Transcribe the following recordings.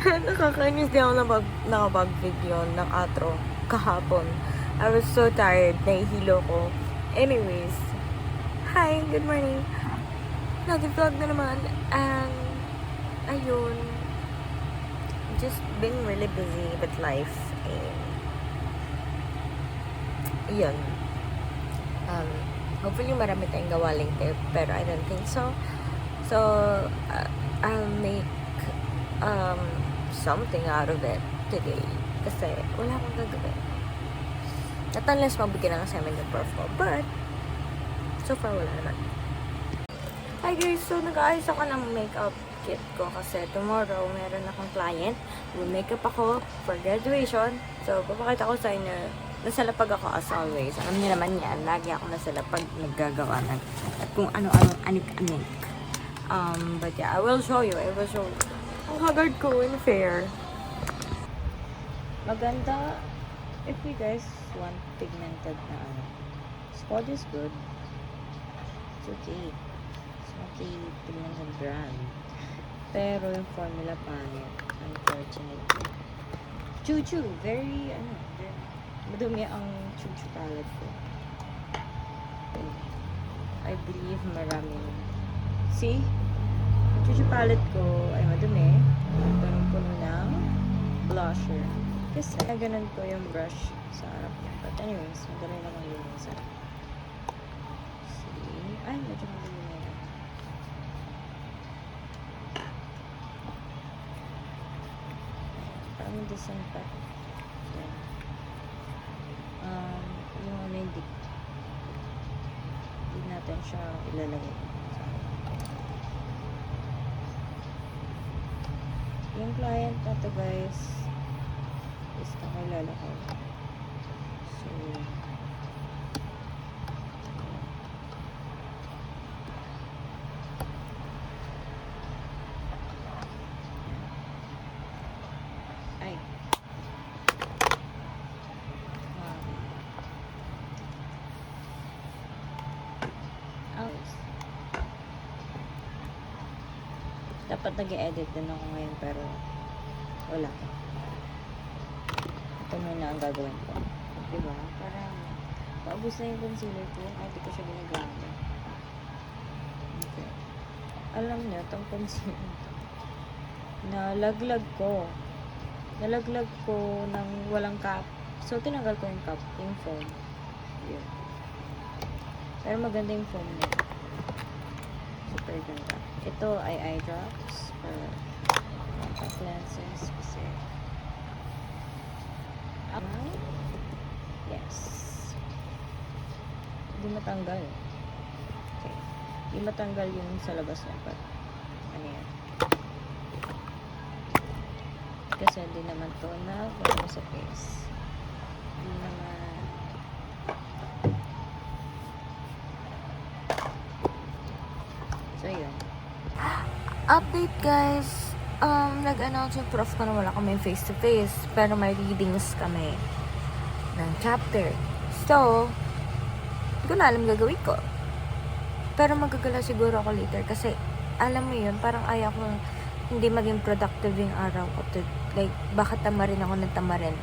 Nakakainis din ako nakapag-video ng outro kahapon. I was so tired. Nahihilo ko. Anyways. Hi, good morning. Nag-vlog na naman. And, ayun. Just being really busy with life. And, yun. Hopefully marami tayong gawa later. Pero I don't think so. So, I'll make something out of it today. Kasi wala akong gagawin. At unless mabigyan ng assignment ng prof ko. But, so far wala naman. Hi guys, so nag-aayos ako ng makeup kit ko kasi tomorrow meron akong client. Makeup ako for graduation. So, papakita ko sa inyo. Nasa lapag ako as always. Alam niyo naman yan. Lagi ako nasa lapag naggagawa ng at kung ano-ano anik-anik. But yeah, I will show you. Ang haggard ko in fair. Maganda. If you guys want pigmented na ano. Spot is good. It's okay. It's okay pigmented brand. Pero yung formula pangit. Unfortunately. Chuchu. Very, madumi ang chuchu palette ko. I believe maraming. See? Ang chuchu palette ko ay madumi. Punong-puno ng blusher. Kasi ganun ko yung brush sa harap niya. But anyways, madali naman yung isa. See? Ay, medyo madali na yun. Parang disinfect. Yung ano yung hindi natin siya ilalagay. Yung client na to guys is nakilala ko. So ay dapat nag-edit din ako ngayon pero wala. Ito muna ang gagawin ko. Diba? Parang paubos na yung concealer ko. Ay, di ko siya ginagamit. Okay. Alam niyo, itong concealer nalaglag ko ng walang cap. So, tinanggal ko yung cap, yung foam. Yun. Pero maganda yung foam niya. Super ganda. Ito ay eye drops for contact lenses kasi yes. Hindi matanggal. Okay. Hindi matanggal yung sa labas niya. But, ano yan? Kasi hindi naman to na wala sa face. Hindi naman so, yun. Update guys. Nag-announce yung prof ko na wala kami face-to-face. Pero may readings kami ng chapter. So, hindi ko na alam gagawin ko. Pero magagala siguro ako later. Kasi, alam mo yun, parang ayaw kong hindi maging productive yung araw ko. Like, baka tamarin ako ng tamarin.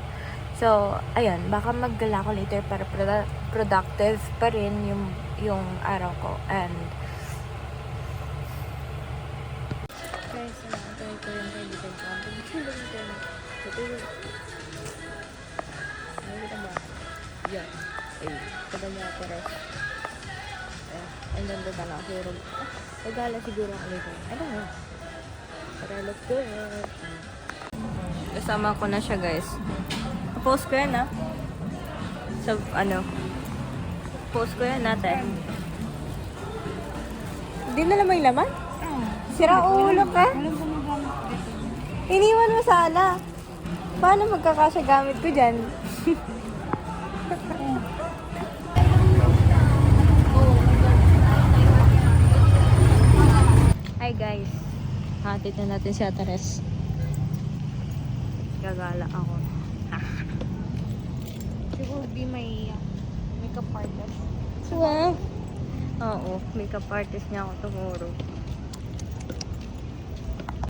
So, ayun, baka maggala ako later para productive pa rin yung araw ko. And, guys, sinakantay ko yung kaibigan ko. Ang pagkakita ko. Natulog. Nakikita ba? Yan. Ay, tagal niya ako rin. And then, doon na ako. Nagala siguro ako later. I don't know. But I look good. Kasama ko na siya, guys. Post ko yan, ha? So, post ko yan natin. Hindi na naman yung laman? Sira ulo ka? Iniwan mo sana. Paano magkakasya gamit ko dyan? Hi guys. Hatid na natin si Atares. Gagala ako. She will be my makeup artist. Wow. Oo, makeup artist niya ako tomorrow.